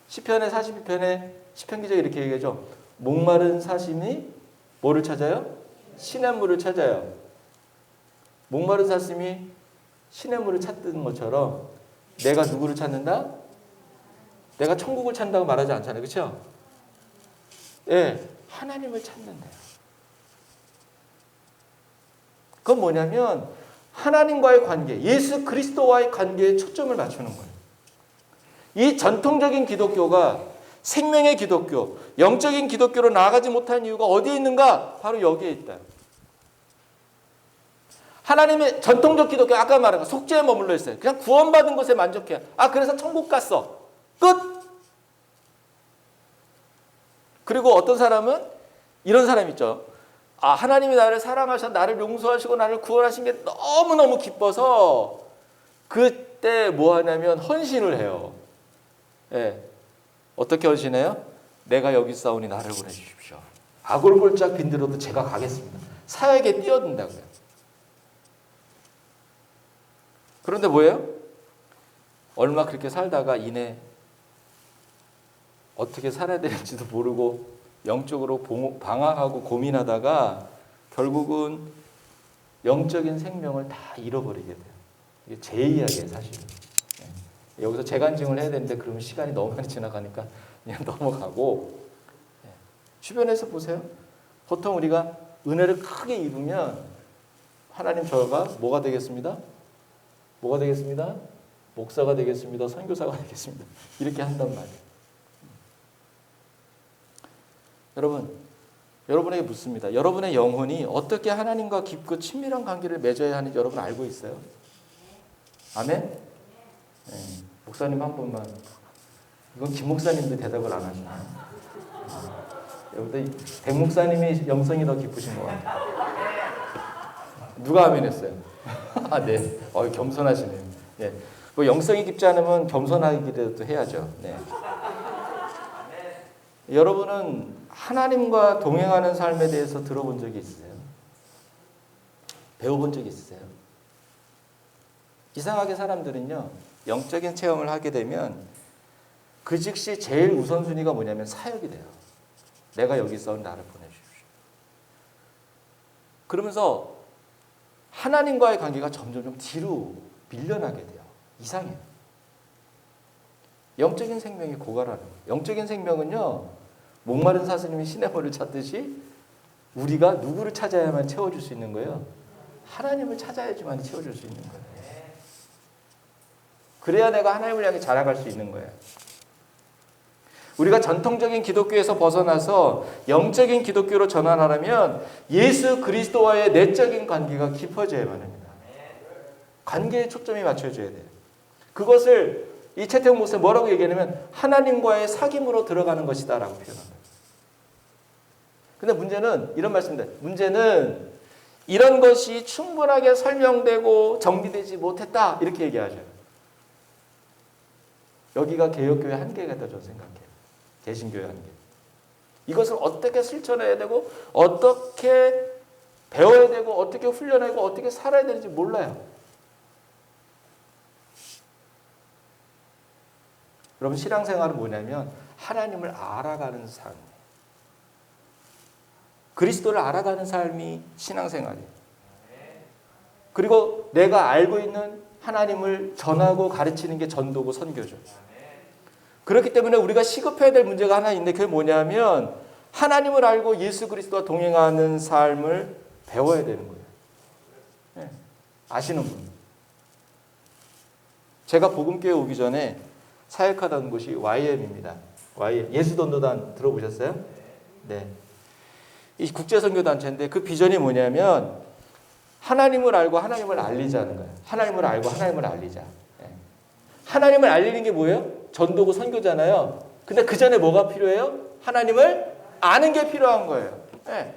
시편의 42편에 시편 기자가 이렇게 얘기하죠. 목마른 사슴이 뭐를 찾아요? 신의 물을 찾아요. 목마른 사슴이 신의 물을 찾는 것처럼 내가 누구를 찾는다? 내가 천국을 찾는다고 말하지 않잖아요. 그렇죠? 예, 하나님을 찾는데요. 그건 뭐냐면 하나님과의 관계, 예수 그리스도와의 관계에 초점을 맞추는 거예요. 이 전통적인 기독교가 생명의 기독교, 영적인 기독교로 나아가지 못한 이유가 어디에 있는가? 바로 여기에 있다. 하나님의 전통적 기독교, 아까 말한 거 속죄에 머물러 있어요. 그냥 구원받은 것에 만족해요. 그래서 천국 갔어. 끝! 그리고 어떤 사람은 이런 사람 있죠. 하나님이 나를 사랑하셔서 나를 용서하시고 나를 구원하신 게 너무너무 기뻐서 그때 뭐 하냐면 헌신을 해요. 예. 어떻게 헌신해요? 내가 여기 있사오니 나를 보내주십시오. 아골골짝 빈들어도 제가 가겠습니다. 사역에 뛰어든다고요. 그런데 뭐예요? 얼마 그렇게 살다가 이내 어떻게 살아야 되는지도 모르고 영적으로 방황하고 고민하다가 결국은 영적인 생명을 다 잃어버리게 돼요. 이게 제 이야기예요, 사실은. 네. 여기서 재간증을 해야 되는데 그러면 시간이 너무 많이 지나가니까 그냥 넘어가고. 네. 주변에서 보세요. 보통 우리가 은혜를 크게 입으면 하나님 저가 뭐가 되겠습니다? 뭐가 되겠습니다? 목사가 되겠습니다. 선교사가 되겠습니다. 이렇게 한단 말이에요. 여러분에게 묻습니다. 여러분의 영혼이 어떻게 하나님과 깊고 친밀한 관계를 맺어야 하는지 여러분 알고 있어요? 아멘? 네. 목사님 한 번만. 이건 김 목사님도 대답을 안 하시네. 여러분들 백 목사님이 영성이 더 깊으신 것 같아요. 누가 아멘 했어요? 네. 겸손하시네요. 네. 뭐 영성이 깊지 않으면 겸손하기라도 해야죠. 네. 여러분은 하나님과 동행하는 삶에 대해서 들어본 적이 있으세요? 배워본 적이 있으세요? 이상하게 사람들은요, 영적인 체험을 하게 되면 그 즉시 제일 우선순위가 뭐냐면 사역이 돼요. 내가 여기 있어 나를 보내주십시오. 그러면서 하나님과의 관계가 점점 좀 뒤로 밀려나게 돼요. 이상해요. 영적인 생명이 고갈하는 거예요. 영적인 생명은요, 목마른 사슴이 시냇물을 찾듯이 우리가 누구를 찾아야만 채워줄 수 있는 거예요? 하나님을 찾아야지만 채워줄 수 있는 거예요. 그래야 내가 하나님을 향해 자라갈 수 있는 거예요. 우리가 전통적인 기독교에서 벗어나서 영적인 기독교로 전환하려면 예수 그리스도와의 내적인 관계가 깊어져야만 합니다. 관계에 초점이 맞춰져야 돼요. 그것을 이 최태웅 목사는 뭐라고 얘기하냐면 하나님과의 사귐으로 들어가는 것이다 라고 표현합니다. 근데 문제는 이런 말씀입니다. 문제는 이런 것이 충분하게 설명되고 정비되지 못했다 이렇게 얘기하죠. 여기가 개혁교회의 한계가 저는 생각해요. 개신교회 한계. 이것을 어떻게 실천해야 되고 어떻게 배워야 되고 어떻게 훈련하고 어떻게 살아야 되는지 몰라요. 여러분 신앙생활은 뭐냐면 하나님을 알아가는 삶. 그리스도를 알아가는 삶이 신앙생활이에요. 그리고 내가 알고 있는 하나님을 전하고 가르치는 게 전도고 선교죠. 그렇기 때문에 우리가 시급해야 될 문제가 하나 있는데 그게 뭐냐면 하나님을 알고 예수 그리스도와 동행하는 삶을 배워야 되는 거예요. 네. 아시는 분. 제가 복음교회 오기 전에 사역하던 곳이 YM입니다. YM. 예수전도단 들어보셨어요? 네. 이 국제선교단체인데 그 비전이 뭐냐면 하나님을 알고 하나님을 알리자는 거예요. 하나님을 알고 하나님을 알리자. 네. 하나님을 알리는 게 뭐예요? 전도고 선교잖아요. 근데 그 전에 뭐가 필요해요? 하나님을 아는 게 필요한 거예요. 네.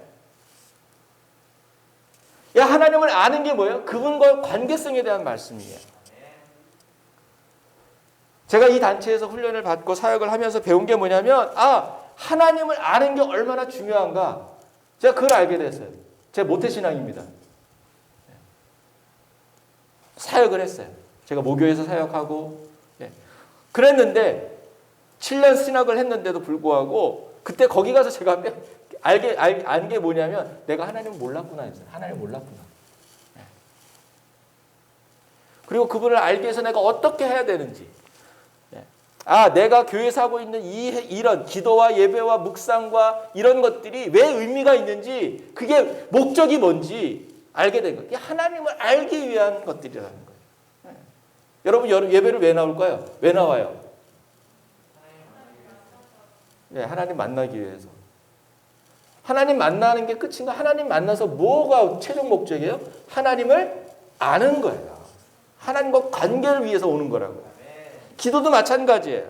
야, 하나님을 아는 게 뭐예요? 그분과의 관계성에 대한 말씀이에요. 제가 이 단체에서 훈련을 받고 사역을 하면서 배운 게 뭐냐면 하나님을 아는 게 얼마나 중요한가. 제가 그걸 알게 됐어요. 제가 모태신앙입니다. 사역을 했어요. 제가 모교에서 사역하고 그랬는데 7년 신학을 했는데도 불구하고 그때 거기 가서 제가 안 게 뭐냐면 내가 하나님을 몰랐구나 했어요. 하나님을 몰랐구나. 그리고 그분을 알기 위해서 내가 어떻게 해야 되는지. 내가 교회에서 하고 있는 이런 기도와 예배와 묵상과 이런 것들이 왜 의미가 있는지 그게 목적이 뭔지 알게 된 거예요. 하나님을 알기 위한 것들이라는 거예요. 여러분 예배를 왜 나올까요? 왜 나와요? 네, 하나님 만나기 위해서. 하나님 만나는 게 끝인가? 하나님 만나서 뭐가 최종 목적이에요? 하나님을 아는 거예요. 하나님과 관계를 위해서 오는 거라고요. 기도도 마찬가지예요.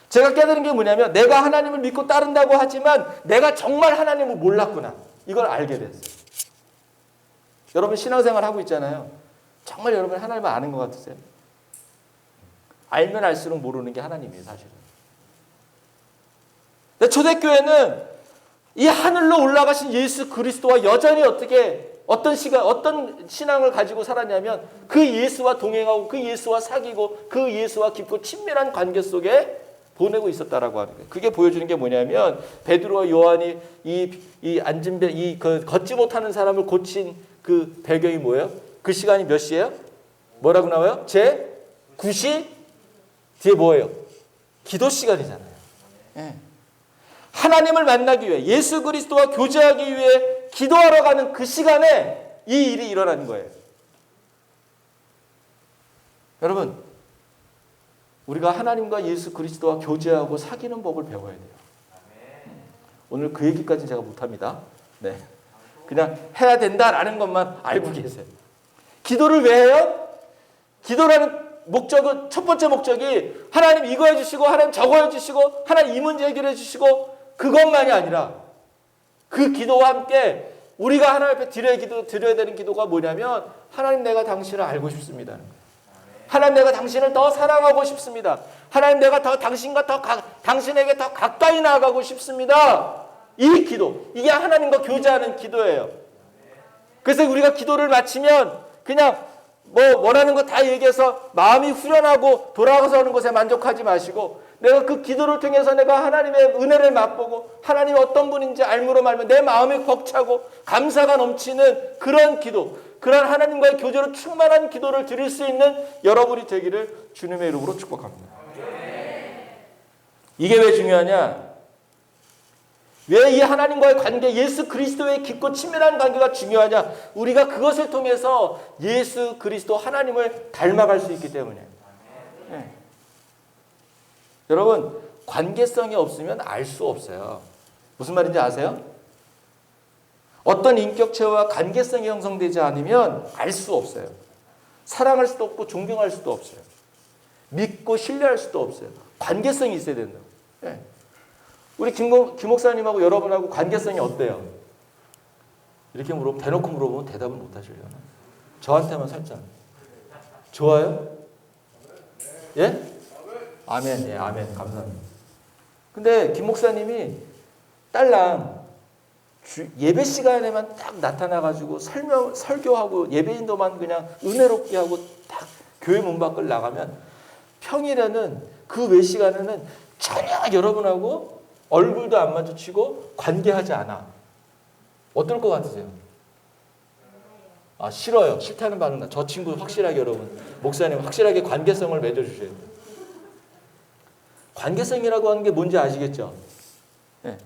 제가 깨달은 게 뭐냐면 내가 하나님을 믿고 따른다고 하지만 내가 정말 하나님을 몰랐구나. 이걸 알게 됐어요. 여러분 신앙생활 하고 있잖아요. 정말 여러분 하나님을 아는 것 같으세요? 알면 알수록 모르는 게 하나님이에요, 사실은. 근데 초대교회는 이 하늘로 올라가신 예수 그리스도와 여전히 어떤 신앙을 가지고 살았냐면 그 예수와 동행하고 그 예수와 사귀고 그 예수와 깊고 친밀한 관계 속에 보내고 있었다라고 하는 거예요. 그게 보여주는 게 뭐냐면 베드로와 요한이 걷지 못하는 사람을 고친 그 배경이 뭐예요? 그 시간이 몇 시예요? 뭐라고 나와요? 제 9시 뒤에 뭐예요? 기도 시간이잖아요. 네. 하나님을 만나기 위해 예수 그리스도와 교제하기 위해 기도하러 가는 그 시간에 이 일이 일어나는 거예요. 여러분 우리가 하나님과 예수 그리스도와 교제하고 사귀는 법을 배워야 돼요. 오늘 그 얘기까지는 제가 못합니다. 네. 그냥 해야 된다라는 것만 알고 계세요. 기도를 왜 해요? 기도라는 목적은 첫 번째 목적이 하나님 이거 해주시고 하나님 저거 해주시고 하나님 이 문제 해결해 주시고 그것만이 아니라 그 기도와 함께 우리가 하나님 앞에 드려야 되는 기도가 뭐냐면 하나님 내가 당신을 알고 싶습니다. 하나님 내가 당신을 더 사랑하고 싶습니다. 하나님 내가 당신에게 더 가까이 나아가고 싶습니다. 이 기도, 이게 하나님과 교제하는 기도예요. 그래서 우리가 기도를 마치면 그냥 원하는 거 다 얘기해서 마음이 후련하고 돌아가서 오는 것에 만족하지 마시고 내가 그 기도를 통해서 내가 하나님의 은혜를 맛보고 하나님이 어떤 분인지 알므로 말면 내 마음이 벅차고 감사가 넘치는 그런 기도, 그런 하나님과의 교제로 충만한 기도를 드릴 수 있는 여러분이 되기를 주님의 이름으로 축복합니다. 이게 왜 중요하냐? 왜 이 하나님과의 관계, 예수 그리스도의 깊고 친밀한 관계가 중요하냐? 우리가 그것을 통해서 예수 그리스도 하나님을 닮아갈 수 있기 때문에. 네. 여러분, 관계성이 없으면 알 수 없어요. 무슨 말인지 아세요? 어떤 인격체와 관계성이 형성되지 않으면 알 수 없어요. 사랑할 수도 없고 존경할 수도 없어요. 믿고 신뢰할 수도 없어요. 관계성이 있어야 된다고. 네. 우리 김 목사님하고 여러분하고 관계성이 어때요? 이렇게 대놓고 물어보면 대답을 못 하시려나? 저한테만 살짝. 좋아요? 예? 아멘. 예, 아멘. 감사합니다. 근데 김 목사님이 딸랑 예배 시간에만 딱 나타나가지고 설교하고 예배인도만 그냥 은혜롭게 하고 딱 교회 문 밖을 나가면 평일에는 그 외 시간에는 전혀 여러분하고 얼굴도 안 마주치고 관계하지 않아. 어떨 것 같으세요? 아, 싫어요. 싫다는 반응. 저 친구 확실하게 여러분, 목사님 확실하게 관계성을 맺어주셔야 돼요. 관계성이라고 하는 게 뭔지 아시겠죠? 네.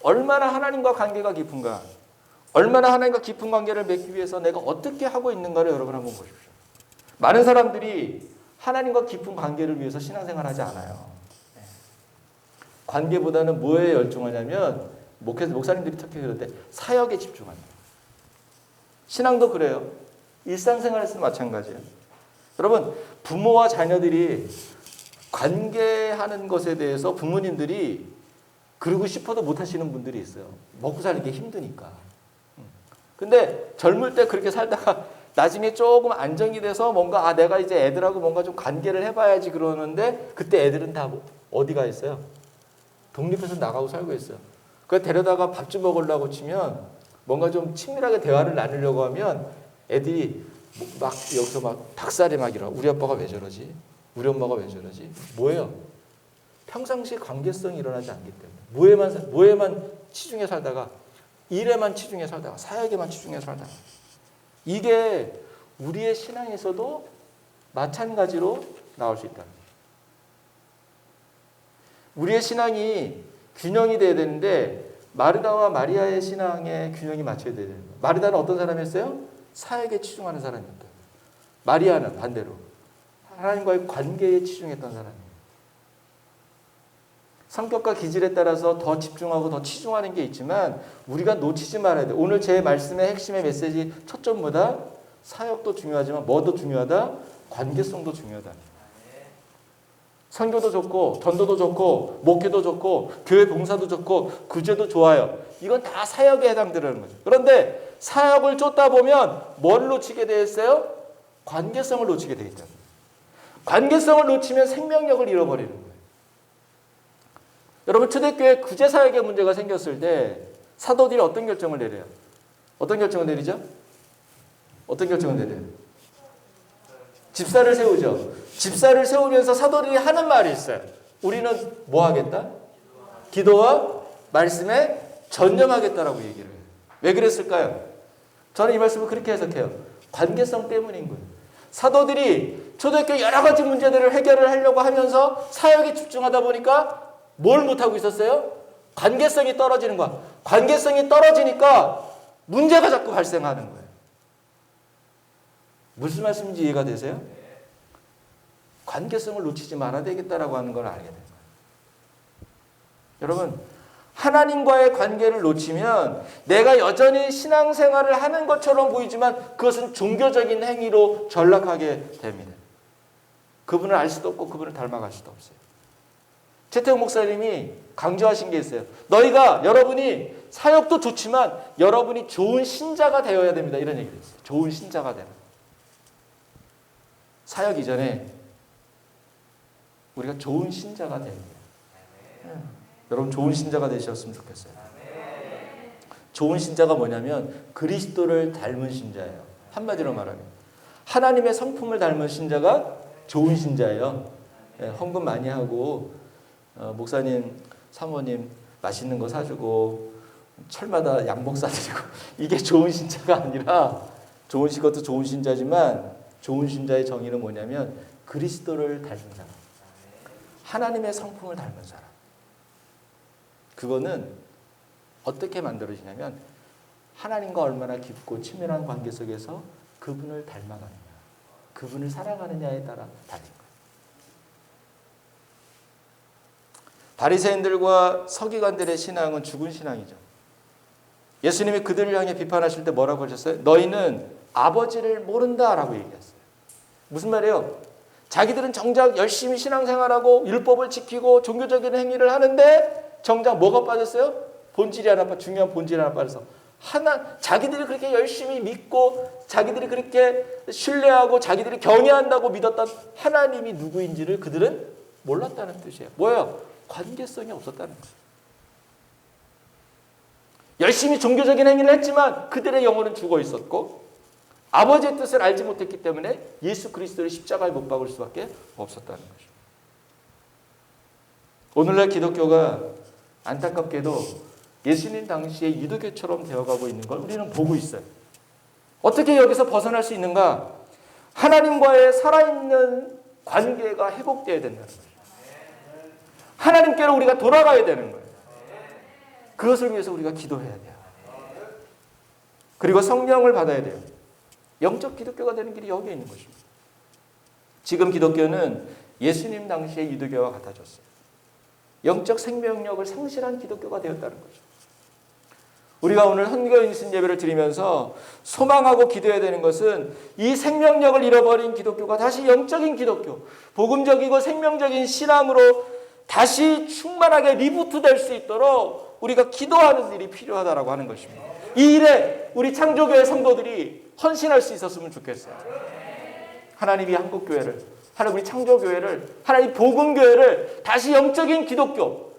얼마나 하나님과 관계가 깊은가, 얼마나 하나님과 깊은 관계를 맺기 위해서 내가 어떻게 하고 있는가를 여러분 한번 보십시오. 많은 사람들이 하나님과 깊은 관계를 위해서 신앙생활하지 않아요. 관계보다는 뭐에 열중하냐면, 목사님들이 특히 그럴 때 사역에 집중합니다. 신앙도 그래요. 일상생활에서도 마찬가지예요. 여러분, 부모와 자녀들이 관계하는 것에 대해서 부모님들이 그러고 싶어도 못하시는 분들이 있어요. 먹고 사는 게 힘드니까. 근데 젊을 때 그렇게 살다가 나중에 조금 안정이 돼서 뭔가 내가 이제 애들하고 뭔가 좀 관계를 해봐야지 그러는데, 그때 애들은 다 어디 가 있어요? 독립해서 나가고 살고 있어요. 그 데려다가 밥 좀 먹으려고 치면, 뭔가 좀 친밀하게 대화를 나누려고 하면 애들이 막 여기서 막 닭살이 막 일어나. 우리 아빠가 왜 저러지? 우리 엄마가 왜 저러지? 뭐예요? 평상시 관계성이 일어나지 않기 때문에 뭐에만 치중해 살다가, 일에만 치중해 살다가, 사역에만 치중해 살다가, 이게 우리의 신앙에서도 마찬가지로 나올 수 있다. 우리의 신앙이 균형이 돼야 되는데, 마르다와 마리아의 신앙의 균형이 맞춰야 돼요. 마르다는 어떤 사람이었어요? 사역에 치중하는 사람이었다. 마리아는 반대로 하나님과의 관계에 치중했던 사람이에요. 성격과 기질에 따라서 더 집중하고 더 치중하는 게 있지만, 우리가 놓치지 말아야 돼요. 오늘 제 말씀의 핵심의 메시지 초점보다 사역도 중요하지만 뭐도 중요하다? 관계성도 중요하다. 선교도 좋고 전도도 좋고 목회도 좋고 교회 봉사도 좋고 구제도 좋아요. 이건 다 사역에 해당되는 거죠. 그런데 사역을 쫓다 보면 뭘 놓치게 되었어요? 관계성을 놓치게 되어 있다. 관계성을 놓치면 생명력을 잃어버리는 거예요. 여러분, 초대교회 구제사역에 문제가 생겼을 때 사도들이 어떤 결정을 내려요? 어떤 결정을 내리죠? 어떤 결정을 내려요? 집사를 세우죠. 집사를 세우면서 사도들이 하는 말이 있어요. 우리는 뭐 하겠다? 기도와 말씀에 전념하겠다라고 얘기를 해요. 왜 그랬을까요? 저는 이 말씀을 그렇게 해석해요. 관계성 때문인 거예요. 사도들이 초대교회 여러 가지 문제들을 해결을 하려고 하면서 사역에 집중하다 보니까 뭘 못하고 있었어요? 관계성이 떨어지는 거야. 관계성이 떨어지니까 문제가 자꾸 발생하는 거예요. 무슨 말씀인지 이해가 되세요? 관계성을 놓치지 말아야 되겠다라고 하는 걸 알게 됩니다. 여러분, 하나님과의 관계를 놓치면 내가 여전히 신앙생활을 하는 것처럼 보이지만 그것은 종교적인 행위로 전락하게 됩니다. 그분을 알 수도 없고 그분을 닮아갈 수도 없어요. 최태웅 목사님이 강조하신 게 있어요. 여러분이 사역도 좋지만 여러분이 좋은 신자가 되어야 됩니다. 이런 얘기를 했어요. 좋은 신자가 되는. 사역 이전에 우리가 좋은 신자가 됩니다. 여러분, 좋은 신자가 되셨으면 좋겠어요. 좋은 신자가 뭐냐면 그리스도를 닮은 신자예요. 한마디로 말하면 하나님의 성품을 닮은 신자가 좋은 신자예요. 헌금 많이 하고 목사님, 사모님 맛있는 거 사주고 철마다 양복 사드리고 이게 좋은 신자가 아니라, 그것도 좋은 신자지만 좋은 신자의 정의는 뭐냐면 그리스도를 닮은 사람, 하나님의 성품을 닮은 사람. 그거는 어떻게 만들어지냐면 하나님과 얼마나 깊고 친밀한 관계 속에서 그분을 닮아가느냐, 그분을 사랑하느냐에 따라 달린 거예요. 바리새인들과 서기관들의 신앙은 죽은 신앙이죠. 예수님이 그들을 향해 비판하실 때 뭐라고 하셨어요? 너희는 아버지를 모른다라고 얘기했어요. 무슨 말이에요? 자기들은 정작 열심히 신앙생활하고 율법을 지키고 종교적인 행위를 하는데 정작 뭐가 빠졌어요? 본질이 하나, 중요한 본질이 하나 빠져서 자기들이 그렇게 열심히 믿고 자기들이 그렇게 신뢰하고 자기들이 경외한다고 믿었던 하나님이 누구인지를 그들은 몰랐다는 뜻이에요. 뭐예요? 관계성이 없었다는 거예요. 열심히 종교적인 행위를 했지만 그들의 영혼은 죽어 있었고 아버지의 뜻을 알지 못했기 때문에 예수 그리스도를 십자가에 못 박을 수밖에 없었다는 것입니다. 오늘날 기독교가 안타깝게도 예수님 당시의 유대교처럼 되어가고 있는 걸 우리는 보고 있어요. 어떻게 여기서 벗어날 수 있는가? 하나님과의 살아있는 관계가 회복되어야 된다는 거예요. 하나님께로 우리가 돌아가야 되는 거예요. 그것을 위해서 우리가 기도해야 돼요. 그리고 성령을 받아야 돼요. 영적 기독교가 되는 길이 여기에 있는 것입니다. 지금 기독교는 예수님 당시의 유대교와 같아졌어요. 영적 생명력을 상실한 기독교가 되었다는 거죠. 우리가 오늘 헌금인신 예배를 드리면서 소망하고 기도해야 되는 것은 이 생명력을 잃어버린 기독교가 다시 영적인 기독교, 복음적이고 생명적인 신앙으로 다시 충만하게 리부트될 수 있도록 우리가 기도하는 일이 필요하다라고 하는 것입니다. 이 일에 우리 창조교회 성도들이 헌신할 수 있었으면 좋겠어요. 하나님이 한국교회를, 하나님 우리 창조교회를, 하나님 복음교회를 다시 영적인 기독교,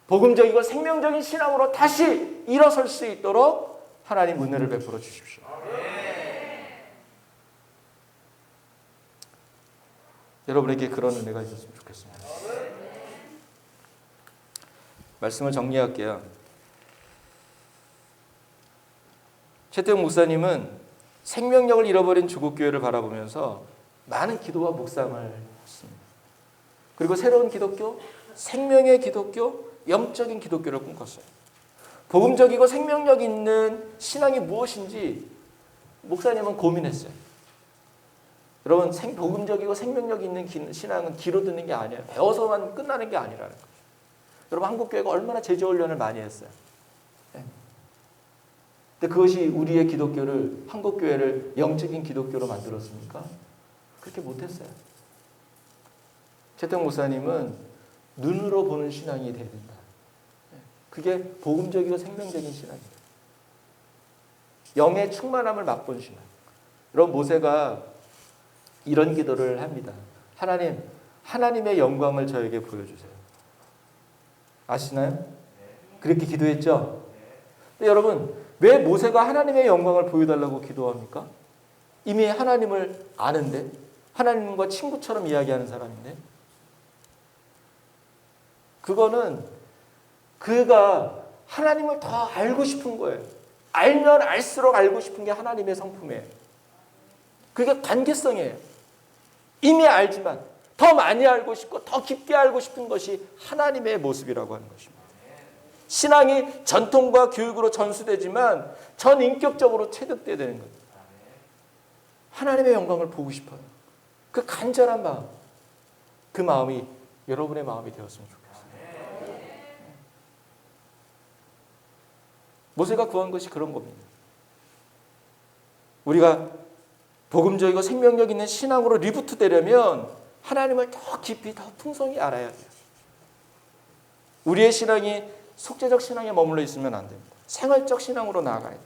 복음적이고 생명적인 신앙으로 다시 일어설 수 있도록 하나님 은혜를 베풀어 주십시오. 여러분에게 그런 은혜가 있었으면 좋겠습니다. 말씀을 정리할게요. 최태웅 목사님은 생명력을 잃어버린 조국교회를 바라보면서 많은 기도와 묵상을 했습니다. 그리고 새로운 기독교, 생명의 기독교, 영적인 기독교를 꿈꿨어요. 복음적이고 생명력 있는 신앙이 무엇인지 목사님은 고민했어요. 여러분, 복음적이고 생명력 있는 신앙은 귀로 듣는 게 아니에요. 배워서만 끝나는 게 아니라는 거죠. 여러분, 한국교회가 얼마나 제자훈련을 많이 했어요. 근데 그것이 우리의 기독교를, 한국교회를 영적인 기독교로 만들었습니까? 그렇게 못했어요. 최태웅 목사님은 눈으로 보는 신앙이 돼야 된다. 그게 복음적이고 생명적인 신앙이에요. 영의 충만함을 맛본 신앙. 여러분, 모세가 이런 기도를 합니다. 하나님, 하나님의 영광을 저에게 보여주세요. 아시나요? 그렇게 기도했죠? 근데 여러분, 왜 모세가 하나님의 영광을 보여달라고 기도합니까? 이미 하나님을 아는데, 하나님과 친구처럼 이야기하는 사람인데, 그거는 그가 하나님을 더 알고 싶은 거예요. 알면 알수록 알고 싶은 게 하나님의 성품이에요. 그게 관계성이에요. 이미 알지만 더 많이 알고 싶고 더 깊게 알고 싶은 것이 하나님의 모습이라고 하는 것입니다. 신앙이 전통과 교육으로 전수되지만 전인격적으로 체득돼야 되는 거예요. 하나님의 영광을 보고 싶어요. 그 간절한 마음, 그 마음이 여러분의 마음이 되었으면 좋겠어요. 모세가 구한 것이 그런 겁니다. 우리가 복음적이고 생명력 있는 신앙으로 리부트 되려면 하나님을 더 깊이, 더 풍성히 알아야 돼요. 우리의 신앙이 속죄적 신앙에 머물러 있으면 안 됩니다. 생활적 신앙으로 나아가야 돼요.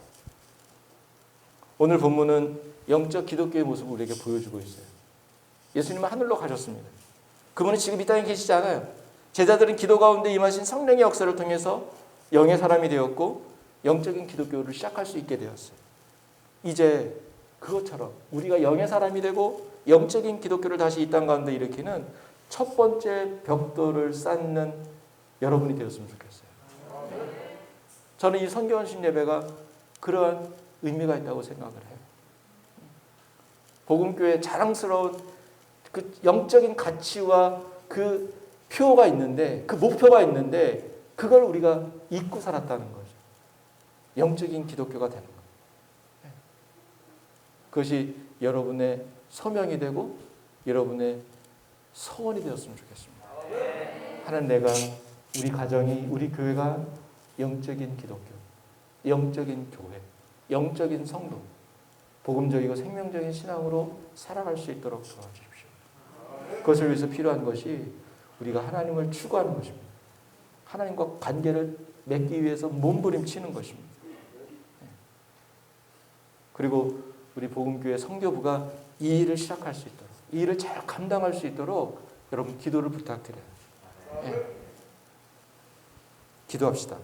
오늘 본문은 영적 기독교의 모습을 우리에게 보여주고 있어요. 예수님은 하늘로 가셨습니다. 그분은 지금 이 땅에 계시지 않아요. 제자들은 기도 가운데 임하신 성령의 역사를 통해서 영의 사람이 되었고 영적인 기독교를 시작할 수 있게 되었어요. 이제 그것처럼 우리가 영의 사람이 되고 영적인 기독교를 다시 이 땅 가운데 일으키는 첫 번째 벽돌을 쌓는 여러분이 되었으면 좋겠어요. 저는 이 선교헌신 예배가 그러한 의미가 있다고 생각을 해요. 복음교회의 자랑스러운 그 영적인 가치와 그 표가 있는데, 그 목표가 있는데,
그걸 우리가 잊고 살았다는 거죠. 영적인 기독교가 되는 거예요. 그것이 여러분의 소명이 되고 여러분의 소원이 되었으면 좋겠습니다. 하나님, 내가 우리 가정이, 우리 교회가 영적인 기독교, 영적인 교회, 영적인 성도, 복음적이고 생명적인 신앙으로 살아갈 수 있도록 도와주십시오. 그것을 위해서 필요한 것이 우리가 하나님을 추구하는 것입니다. 하나님과 관계를 맺기 위해서 몸부림치는 것입니다. 그리고 우리 복음교회 성교부가 이 일을 시작할 수 있도록, 이 일을 잘 감당할 수 있도록 여러분 기도를 부탁드려요. 네. 기도합시다.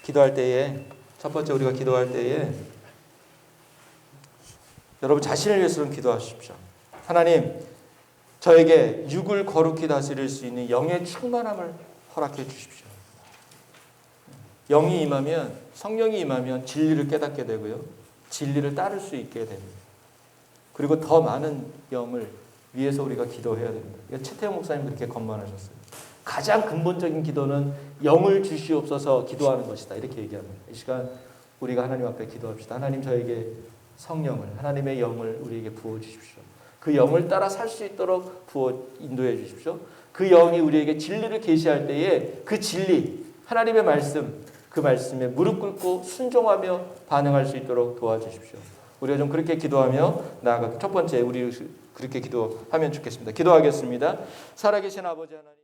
기도할 때에, 첫 번째 우리가 기도할 때에 여러분 자신을 위해서는 기도하십시오. 하나님, 저에게 육을 거룩히 다스릴 수 있는 영의 충만함을 허락해 주십시오. 영이 임하면, 성령이 임하면 진리를 깨닫게 되고요, 진리를 따를 수 있게 됩니다. 그리고 더 많은 영을 위해서 우리가 기도해야 됩니다. 최태형 목사님 그렇게 권면하셨어요. 가장 근본적인 기도는 영을 주시옵소서 기도하는 것이다, 이렇게 얘기합니다. 이 시간 우리가 하나님 앞에 기도합시다. 하나님, 저에게 성령을, 하나님의 영을 우리에게 부어주십시오. 그 영을 따라 살 수 있도록 인도해 주십시오. 그 영이 우리에게 진리를 계시할 때에 그 진리, 하나님의 말씀, 그 말씀에 무릎 꿇고 순종하며 반응할 수 있도록 도와주십시오. 우리가 좀 그렇게 기도하며 나아가, 첫 번째 우리 그렇게 기도하면 좋겠습니다. 기도하겠습니다. 살아계신 아버지 하나님,